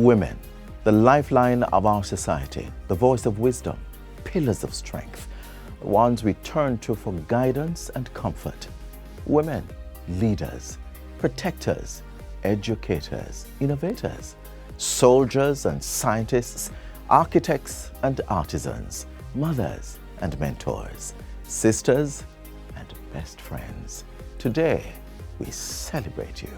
Women, the lifeline of our society, the voice of wisdom, pillars of strength, the ones we turn to for guidance and comfort. Women, leaders, protectors, educators, innovators, soldiers and scientists, architects and artisans, mothers and mentors, sisters and best friends. Today, we celebrate you.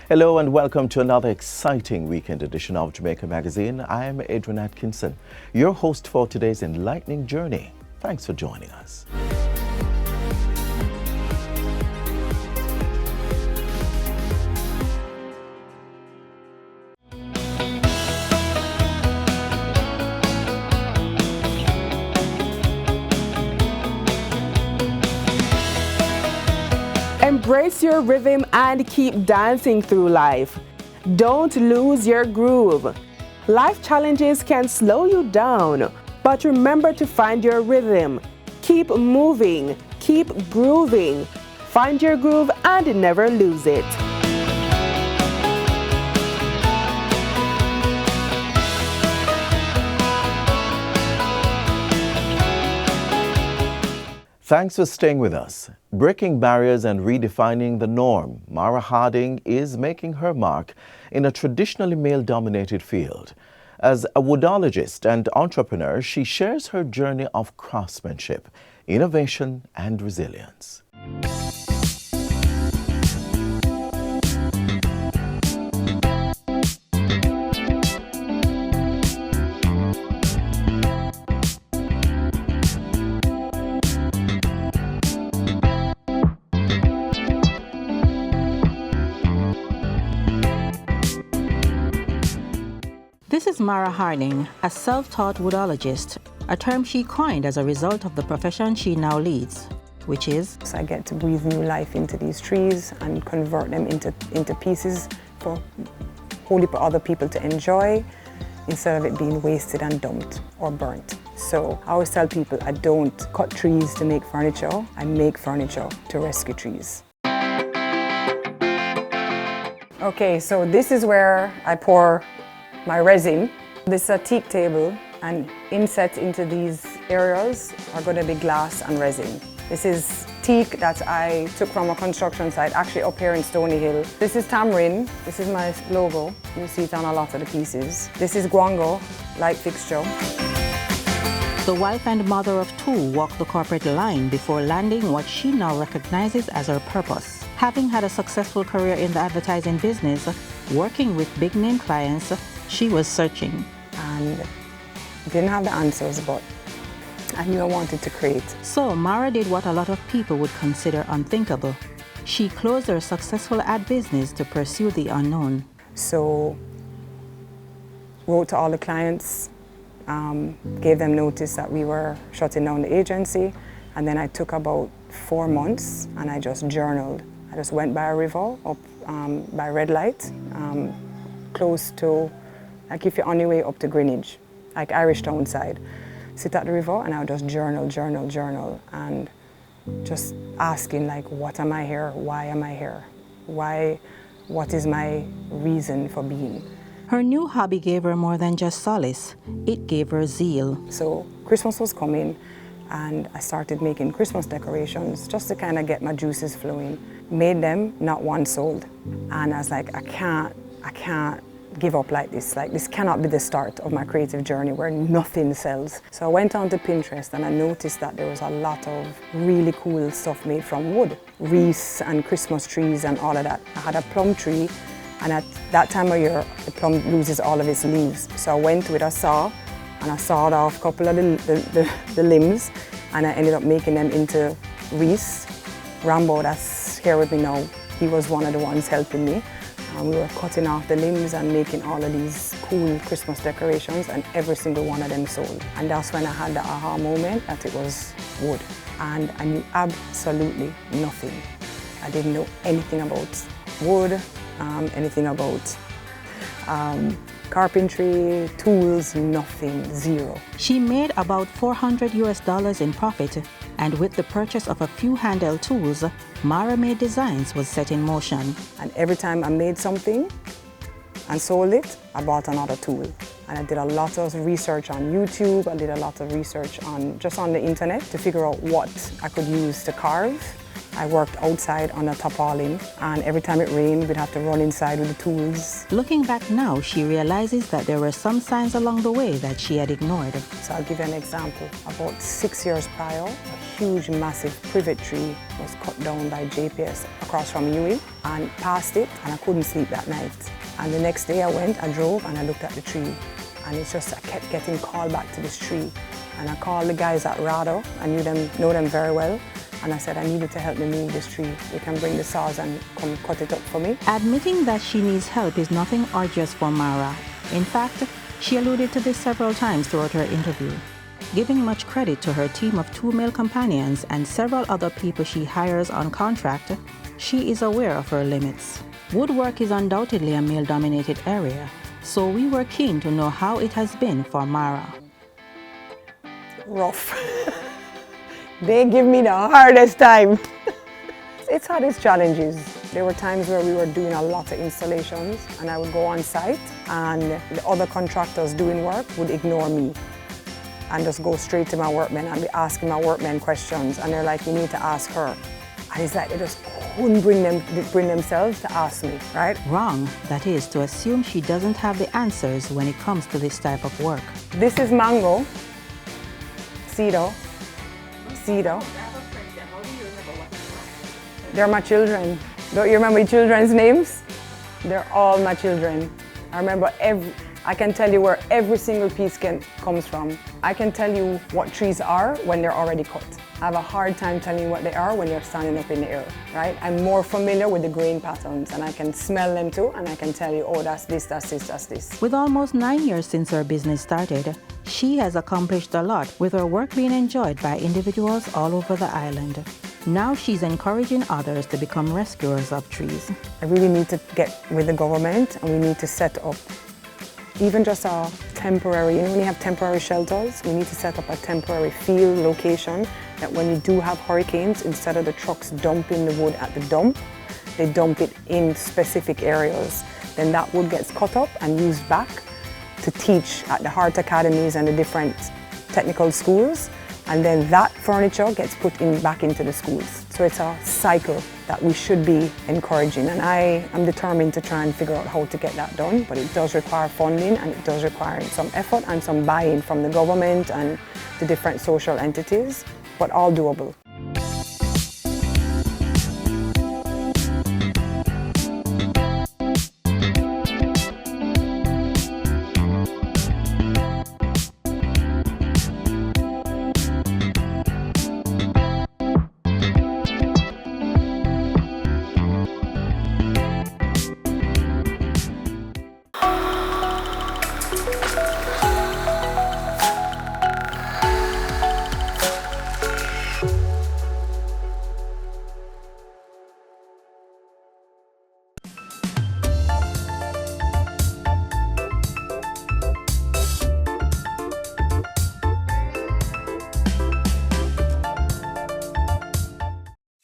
Hello and welcome to another exciting weekend edition of Jamaica Magazine. I am Adrian Atkinson, your host for today's enlightening journey. Thanks for joining us. Embrace your rhythm and keep dancing through life. Don't lose your groove. Life challenges can slow you down, but remember to find your rhythm. Keep moving, keep grooving. Find your groove and never lose it. Thanks for staying with us. Breaking barriers and redefining the norm, Mara Harding is making her mark in a traditionally male-dominated field. As a woodologist and entrepreneur, she shares her journey of craftsmanship, innovation, and resilience. This is Mara Harding, a self-taught woodologist, a term she coined as a result of the profession she now leads, which is... So I get to breathe new life into these trees and convert them into pieces for other people to enjoy instead of it being wasted and dumped or burnt. So I always tell people I don't cut trees to make furniture, I make furniture to rescue trees. Okay, so this is where I pour my resin. This is a teak table, and inset into these areas are going to be glass and resin. This is teak that I took from a construction site, actually up here in Stony Hill. This is tamarind. This is my logo. You see it on a lot of the pieces. This is guango, light fixture. The wife and mother of two walked the corporate line before landing what she now recognizes as her purpose. Having had a successful career in the advertising business, working with big-name clients, she was searching. And didn't have the answers, but I knew I wanted to create. So Mara did what a lot of people would consider unthinkable. She closed her successful ad business to pursue the unknown. So, wrote to all the clients, gave them notice that we were shutting down the agency, and then I took about 4 months and I just journaled. I just went by a river up by Red Light, close to, like if you're on your way up to Greenwich, like Irish Town side. Sit at the river and I would just journal, and just asking like, what am I here? Why am I here? What is my reason for being? Her new hobby gave her more than just solace, it gave her zeal. So Christmas was coming and I started making Christmas decorations just to kind of get my juices flowing. Made them, not one sold. And I was like, I can't give up like this. Like, this cannot be the start of my creative journey where nothing sells. So I went on to Pinterest and I noticed that there was a lot of really cool stuff made from wood. Wreaths and Christmas trees and all of that. I had a plum tree, and at that time of year, the plum loses all of its leaves. So I went with a saw and I sawed off a couple of the limbs, and I ended up making them into wreaths. Rambo, that's here with me now, he was one of the ones helping me. And we were cutting off the limbs and making all of these cool Christmas decorations, and every single one of them sold. And that's when I had the aha moment that it was wood. And I knew absolutely nothing I didn't know anything about wood, anything about carpentry, tools, nothing, zero. She made about $400 in profit, and with the purchase of a few handheld tools, Mara Made Designs was set in motion. And every time I made something and sold it, I bought another tool. And I did a lot of research on YouTube, I did a lot of research just on the internet to figure out what I could use to carve. I worked outside on a tarpaulin, and every time it rained, we'd have to run inside with the tools. Looking back now, she realizes that there were some signs along the way that she had ignored. So I'll give you an example. About 6 years prior, a huge, massive privet tree was cut down by JPS across from UE, and past it, and I couldn't sleep that night. And the next day I went, I drove, and I looked at the tree, and it's just I kept getting called back to this tree. And I called the guys at Rado, I know them very well. And I said, I needed to help me move this tree. You can bring the saws and come cut it up for me. Admitting that she needs help is nothing arduous for Mara. In fact, she alluded to this several times throughout her interview. Giving much credit to her team of 2 male companions and several other people she hires on contract, she is aware of her limits. Woodwork is undoubtedly a male-dominated area, so we were keen to know how it has been for Mara. Rough. They give me the hardest time. It's had its challenges. There were times where we were doing a lot of installations and I would go on site and the other contractors doing work would ignore me and just go straight to my workmen and be asking my workmen questions, and they're like, you need to ask her. And it's like they just couldn't bring themselves to ask me, right? Wrong, that is, to assume she doesn't have the answers when it comes to this type of work. This is mango, cedar. They're my children. Don't you remember your children's names? They're all my children. I remember I can tell you where every single piece comes from. I can tell you what trees are when they're already cut. I have a hard time telling you what they are when they're standing up in the air, right? I'm more familiar with the grain patterns and I can smell them too, and I can tell you, oh, that's this, that's this, that's this. With almost 9 years since her business started, she has accomplished a lot, with her work being enjoyed by individuals all over the island. Now she's encouraging others to become rescuers of trees. I really need to get with the government, and we need to set up even just a temporary, when you have temporary shelters, we need to set up a temporary field location that when you do have hurricanes, instead of the trucks dumping the wood at the dump, they dump it in specific areas. Then that wood gets cut up and used back to teach at the art academies and the different technical schools, and then that furniture gets put back into the schools. So it's a cycle that we should be encouraging, and I am determined to try and figure out how to get that done, but it does require funding and it does require some effort and some buy-in from the government and the different social entities, but all doable.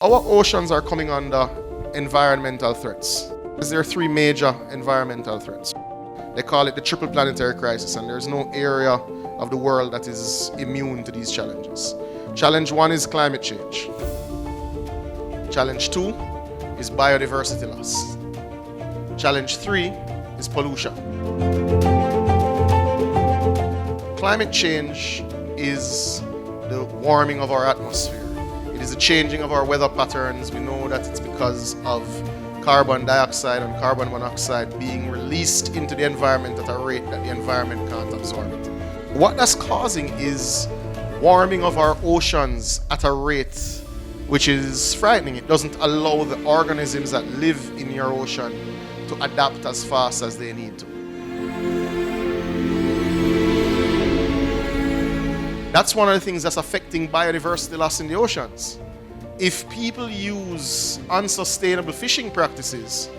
Our oceans are coming under environmental threats. There are 3 major environmental threats. They call it the triple planetary crisis, and there's no area of the world that is immune to these challenges. Challenge 1 is climate change. Challenge 2 is biodiversity loss. Challenge 3 is pollution. Climate change is the warming of our atmosphere. It is the changing of our weather patterns. We know that it's because of carbon dioxide and carbon monoxide being released into the environment at a rate that the environment can't absorb it. What that's causing is warming of our oceans at a rate which is frightening. It doesn't allow the organisms that live in your ocean to adapt as fast as they need to. That's one of the things that's affecting biodiversity loss in the oceans. If people use unsustainable fishing practices,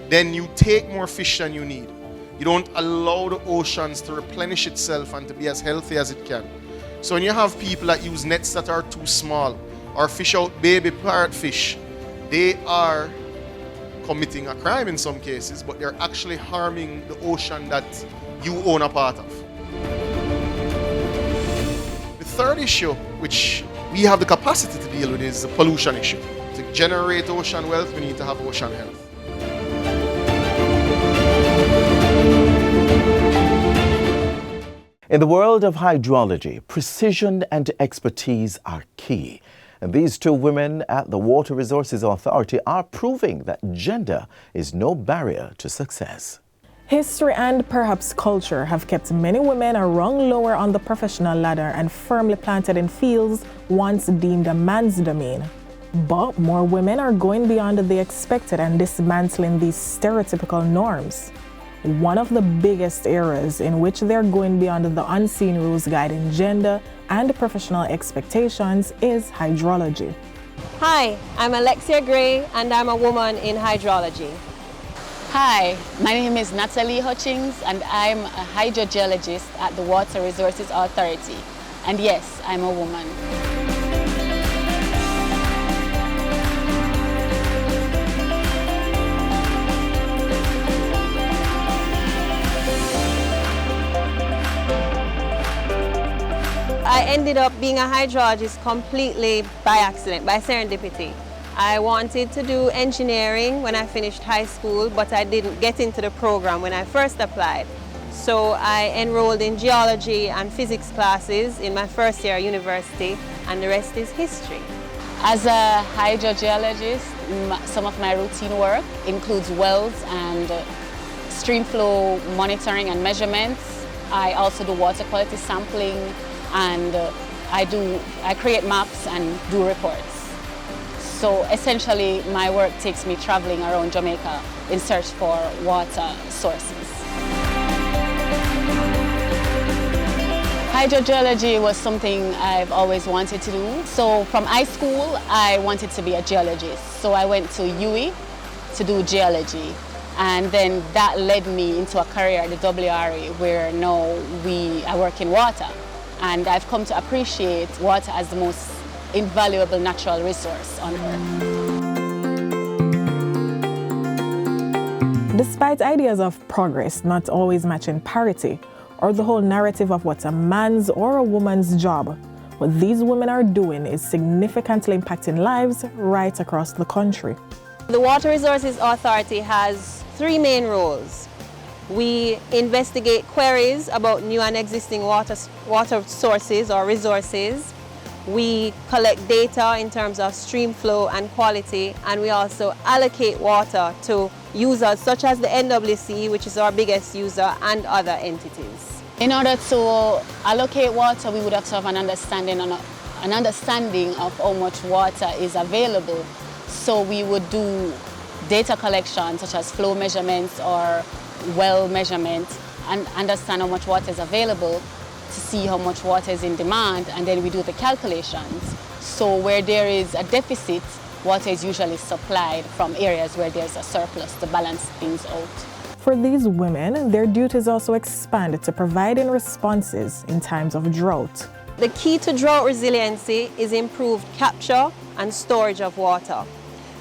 then you take more fish than you need. You don't allow the oceans to replenish itself and to be as healthy as it can. So when you have people that use nets that are too small or fish out baby parrotfish, they are committing a crime in some cases, but they're actually harming the ocean that you own a part of. The third issue, which we have the capacity to deal with, is the pollution issue. To generate ocean wealth, we need to have ocean health. In the world of hydrology, precision and expertise are key. And these two women at the Water Resources Authority are proving that gender is no barrier to success. History and perhaps culture have kept many women a rung lower on the professional ladder and firmly planted in fields once deemed a man's domain. But more women are going beyond the expected and dismantling these stereotypical norms. One of the biggest areas in which they're going beyond the unseen rules guiding gender and professional expectations is hydrology. Hi, I'm Alexia Gray and I'm a woman in hydrology. Hi, my name is Natalie Hutchings and I'm a hydrogeologist at the Water Resources Authority. And yes, I'm a woman. I ended up being a hydrologist completely by accident, by serendipity. I wanted to do engineering when I finished high school, but I didn't get into the program when I first applied. So I enrolled in geology and physics classes in my first year at university, and the rest is history. As a hydrogeologist, some of my routine work includes wells and stream flow monitoring and measurements. I also do water quality sampling, and I create maps and do reports. So essentially my work takes me traveling around Jamaica in search for water sources. Hydrogeology was something I've always wanted to do. So from high school I wanted to be a geologist. So I went to UWI to do geology. And then that led me into a career at the WRA where now I work in water. And I've come to appreciate water as the most invaluable natural resource on Earth. Despite ideas of progress not always matching parity, or the whole narrative of what's a man's or a woman's job, what these women are doing is significantly impacting lives right across the country. The Water Resources Authority has three main roles. We investigate queries about new and existing water sources or resources. We collect data in terms of stream flow and quality, and we also allocate water to users such as the NWC, which is our biggest user, and other entities. In order to allocate water, we would have to have an understanding of how much water is available. So we would do data collection such as flow measurements or well measurement and understand how much water is available to see how much water is in demand, and then we do the calculations. So where there is a deficit, water is usually supplied from areas where there's a surplus to balance things out. For these women, their duties also expand to providing responses in times of drought. The key to drought resiliency is improved capture and storage of water.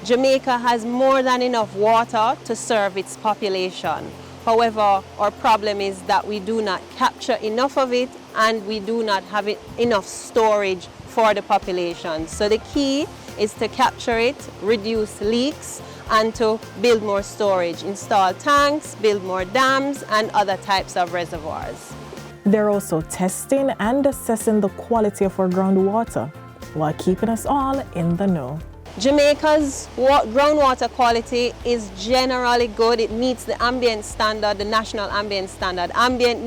Jamaica has more than enough water to serve its population. However, our problem is that we do not capture enough of it and we do not have enough storage for the population. So the key is to capture it, reduce leaks, and to build more storage, install tanks, build more dams and other types of reservoirs. They're also testing and assessing the quality of our groundwater while keeping us all in the know. Jamaica's groundwater quality is generally good. It meets the ambient standard, the national ambient standard. Ambient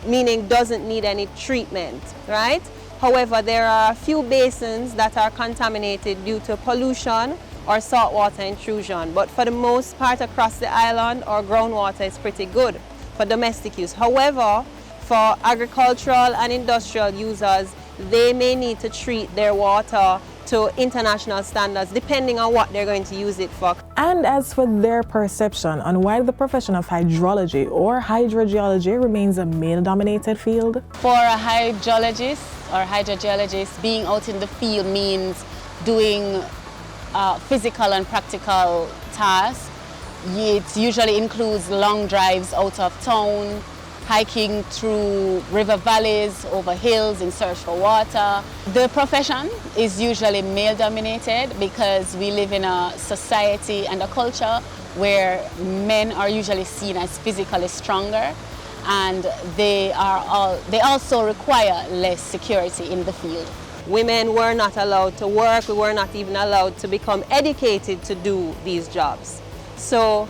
meaning doesn't need any treatment, right? However, there are a few basins that are contaminated due to pollution or saltwater intrusion. But for the most part across the island, our groundwater is pretty good for domestic use. However, for agricultural and industrial users, they may need to treat their water to international standards, depending on what they're going to use it for. And as for their perception on why the profession of hydrology or hydrogeology remains a male-dominated field? For a hydrologist or hydrogeologist, being out in the field means doing physical and practical tasks. It usually includes long drives out of town, hiking through river valleys, over hills in search for water. The profession is usually male-dominated because we live in a society and a culture where men are usually seen as physically stronger, and they also require less security in the field. Women were not allowed to work, we were not even allowed to become educated to do these jobs. So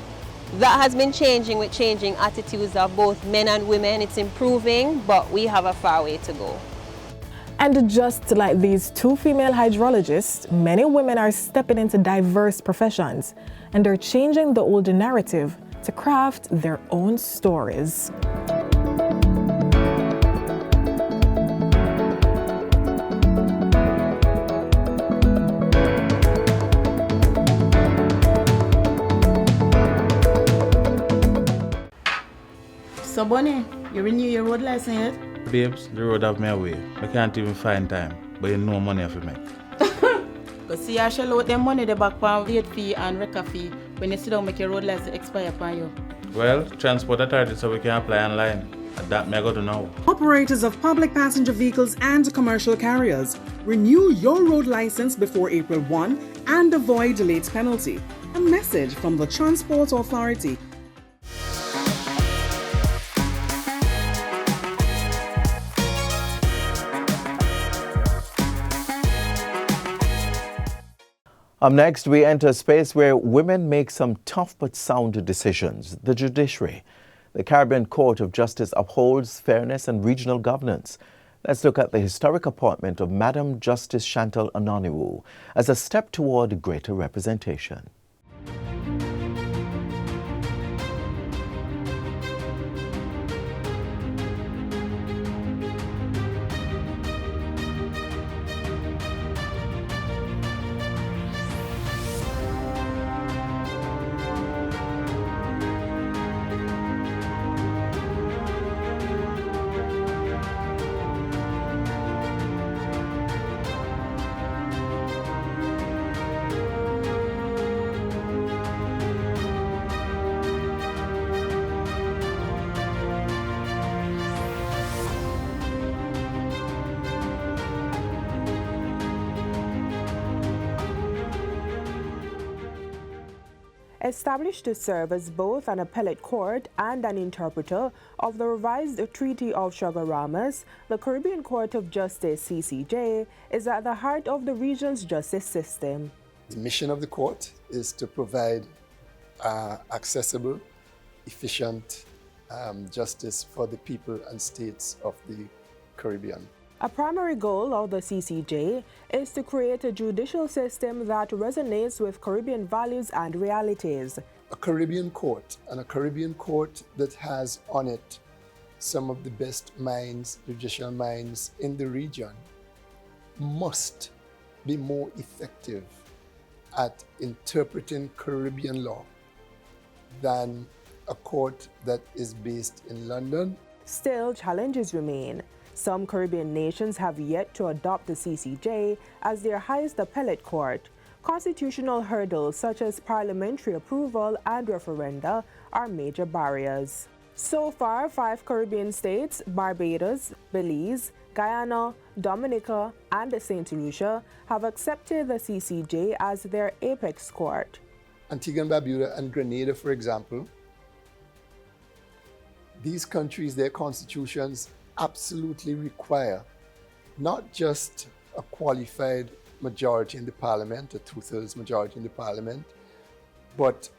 that has been changing with changing attitudes of both men and women. It's improving, but we have a far way to go. And just like these two female hydrologists, many women are stepping into diverse professions, and they're changing the older narrative to craft their own stories. So Bonnie, you renew your road license yet? Babes, the road have me away. I can't even find time, but you know money for me. Because see, I shall out them money the back for late fee and record fee when you sit down make your road license expire for you. Well, transport authority so we can apply online. And that me I got to know. Operators of public passenger vehicles and commercial carriers, renew your road license before April 1 and avoid late penalty. A message from the Transport Authority. Up next, we enter a space where women make some tough but sound decisions, the judiciary. The Caribbean Court of Justice upholds fairness and regional governance. Let's look at the historic appointment of Madam Justice Chantal Anoniwu as a step toward greater representation. Established to serve as both an appellate court and an interpreter of the revised Treaty of Chaguaramas, the Caribbean Court of Justice, CCJ, is at the heart of the region's justice system. The mission of the court is to provide accessible, efficient justice for the people and states of the Caribbean. A primary goal of the CCJ is to create a judicial system that resonates with Caribbean values and realities. A Caribbean court, and a Caribbean court that has on it some of the best minds, judicial minds in the region, must be more effective at interpreting Caribbean law than a court that is based in London. Still, challenges remain. Some Caribbean nations have yet to adopt the CCJ as their highest appellate court. Constitutional hurdles such as parliamentary approval and referenda are major barriers. So far, 5 Caribbean states, Barbados, Belize, Guyana, Dominica, and St. Lucia, have accepted the CCJ as their apex court. Antigua and Barbuda and Grenada, for example, these countries, their constitutions absolutely require not just a qualified majority in the parliament, a 2/3 majority in the parliament, but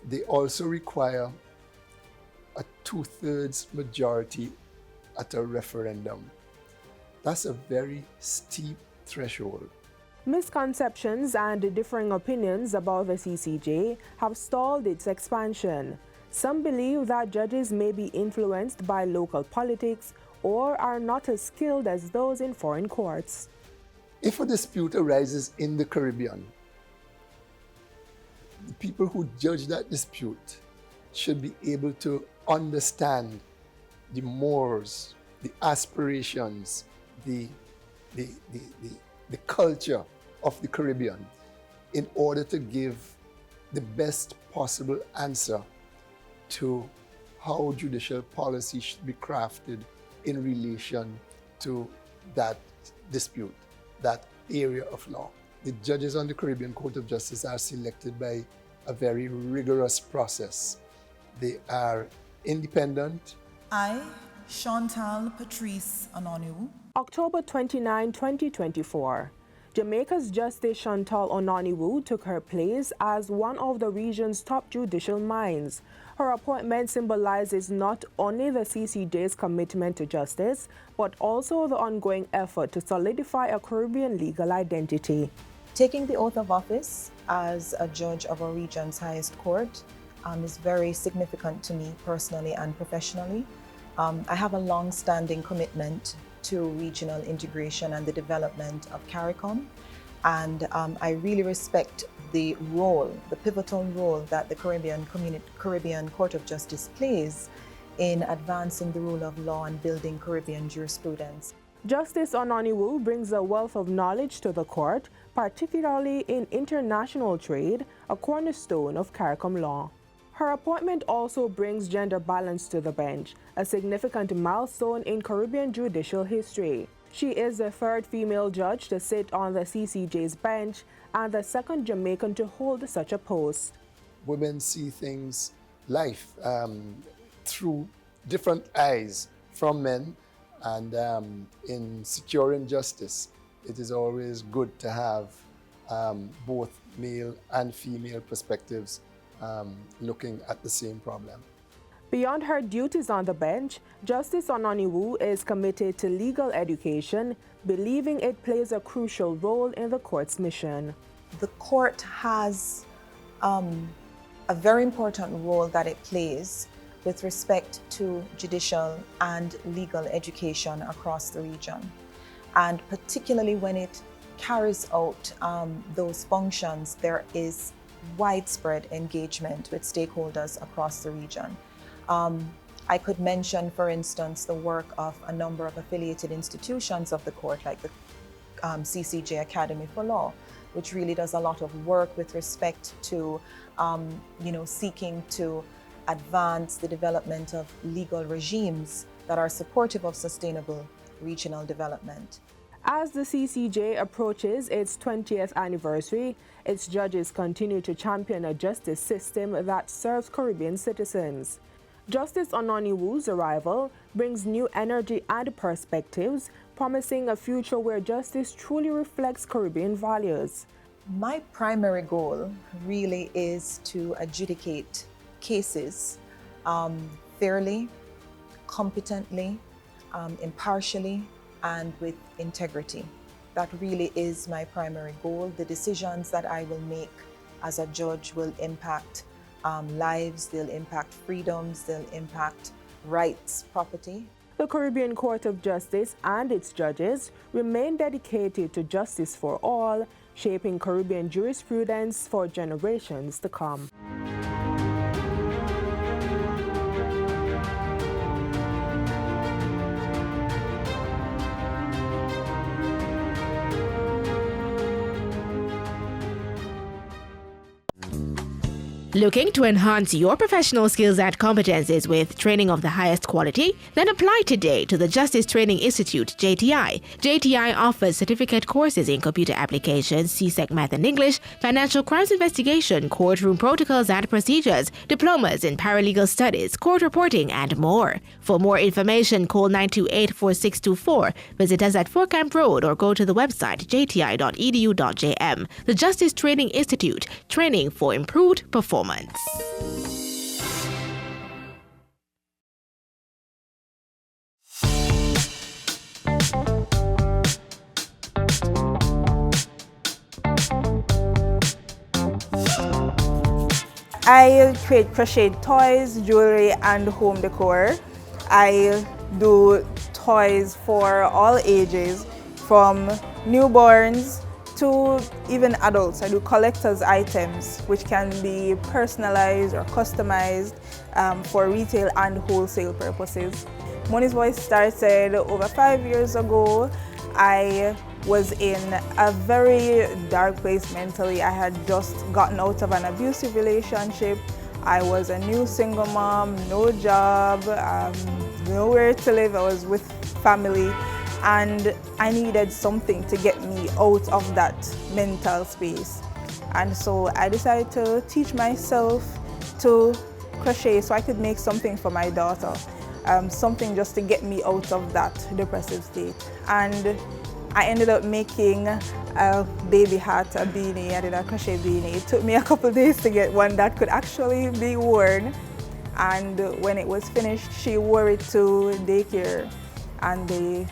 they also require a 2/3 majority at a referendum. That's a very steep threshold. Misconceptions and differing opinions about the CCJ have stalled its expansion. Some believe that judges may be influenced by local politics or are not as skilled as those in foreign courts. If a dispute arises in the Caribbean, the people who judge that dispute should be able to understand the mores, the aspirations, the culture of the Caribbean in order to give the best possible answer to how judicial policy should be crafted in relation to that dispute, that area of law. The judges on the Caribbean Court of Justice are selected by a very rigorous process. They are independent. I, Chantal Patrice Ononu. October 29, 2024. Jamaica's Justice Chantal Ononiwu took her place as one of the region's top judicial minds. Her appointment symbolizes not only the CCJ's commitment to justice, but also the ongoing effort to solidify a Caribbean legal identity. Taking the oath of office as a judge of a region's highest court is very significant to me personally and professionally. I have a long-standing commitment to regional integration and the development of CARICOM, and I really respect the role, the pivotal role that the Caribbean Court of Justice plays in advancing the rule of law and building Caribbean jurisprudence. Justice Ononiwu brings a wealth of knowledge to the court, particularly in international trade, a cornerstone of CARICOM law. Her appointment also brings gender balance to the bench, a significant milestone in Caribbean judicial history. She is the third female judge to sit on the CCJ's bench and the second Jamaican to hold such a post. Women see things, life, through different eyes from men, and in securing justice, it is always good to have both male and female perspectives looking at the same problem. Beyond her duties on the bench, Justice Ononiwu is committed to legal education, believing it plays a crucial role in the court's mission. The court has a very important role that it plays with respect to judicial and legal education across the region. And particularly when it carries out those functions, there is widespread engagement with stakeholders across the region. I could mention, for instance, the work of a number of affiliated institutions of the court, like the CCJ Academy for Law, which really does a lot of work with respect to, seeking to advance the development of legal regimes that are supportive of sustainable regional development. As the CCJ approaches its 20th anniversary, its judges continue to champion a justice system that serves Caribbean citizens. Justice Ononiwu's arrival brings new energy and perspectives, promising a future where justice truly reflects Caribbean values. My primary goal really is to adjudicate cases fairly, competently, impartially, and with integrity. That really is my primary goal. The decisions that I will make as a judge will impact lives, they'll impact freedoms, they'll impact rights, property. The Caribbean Court of Justice and its judges remain dedicated to justice for all, shaping Caribbean jurisprudence for generations to come. Looking to enhance your professional skills and competencies with training of the highest quality? Then apply today to the Justice Training Institute, JTI. JTI offers certificate courses in computer applications, CSEC Math and English, financial crimes investigation, courtroom protocols and procedures, diplomas in paralegal studies, court reporting, and more. For more information, call 928-4624, visit us at 4 Camp Road, or go to the website jti.edu.jm. The Justice Training Institute, training for improved performance. I create crochet toys, jewelry, and home decor. I do toys for all ages, from newborns to even adults. I do collector's items, which can be personalized or customized for retail and wholesale purposes. Moni's Voice started over 5 years ago. I was in a very dark place mentally. I had just gotten out of an abusive relationship. I was a new single mom, no job, nowhere to live. I was with family, and I needed something to get me out of that mental space. And so I decided to teach myself to crochet so I could make something for my daughter, something just to get me out of that depressive state. And I ended up making a baby hat, a beanie. I did a crochet beanie. It took me a couple days to get one that could actually be worn. And when it was finished, she wore it to daycare. And the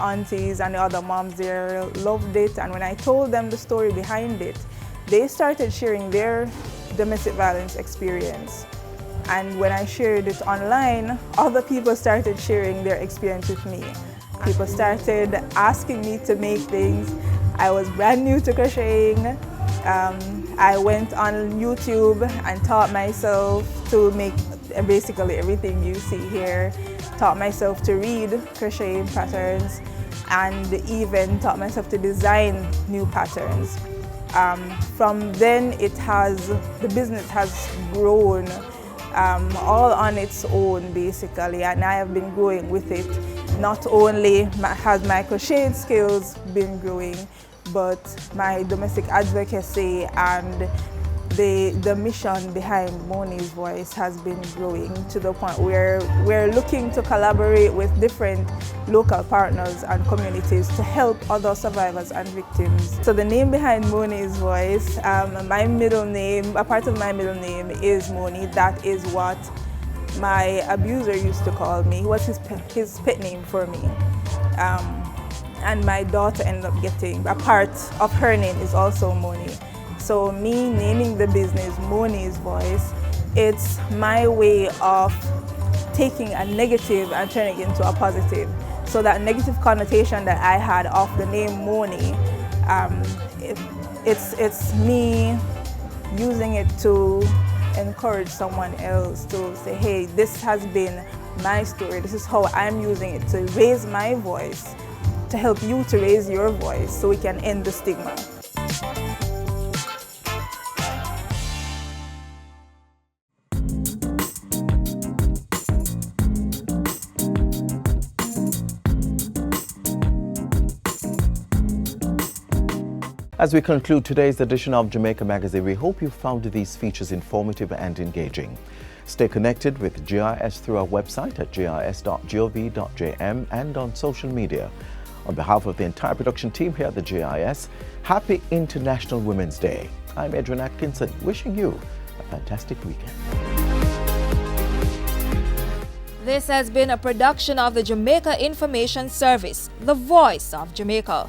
aunties and the other moms there loved it. And when I told them the story behind it, they started sharing their domestic violence experience. And when I shared it online, other people started sharing their experience with me. People started asking me to make things. I was brand new to crocheting. I went on YouTube and taught myself to make basically everything you see here. Taught myself to read crochet patterns and even taught myself to design new patterns. From then the business has grown all on its own basically, and I have been growing with it. Not only has my crochet skills been growing, but my domestic advocacy and the mission behind Moni's Voice has been growing to the point where we're looking to collaborate with different local partners and communities to help other survivors and victims. So the name behind Moni's Voice, my middle name, a part of my middle name is Moni. That is what my abuser used to call me. It was his pet name for me. And my daughter ended up getting, a part of her name is also Moni. So me naming the business Moni's Voice, it's my way of taking a negative and turning it into a positive. So that negative connotation that I had of the name Moni, it's me using it to encourage someone else to say, hey, this has been my story. This is how I'm using it to raise my voice, to help you to raise your voice so we can end the stigma. As we conclude today's edition of Jamaica Magazine, we hope you found these features informative and engaging. Stay connected with GIS through our website at gis.gov.jm and on social media. On behalf of the entire production team here at the GIS, happy International Women's Day. I'm Adrian Atkinson, wishing you a fantastic weekend. This has been a production of the Jamaica Information Service, the voice of Jamaica.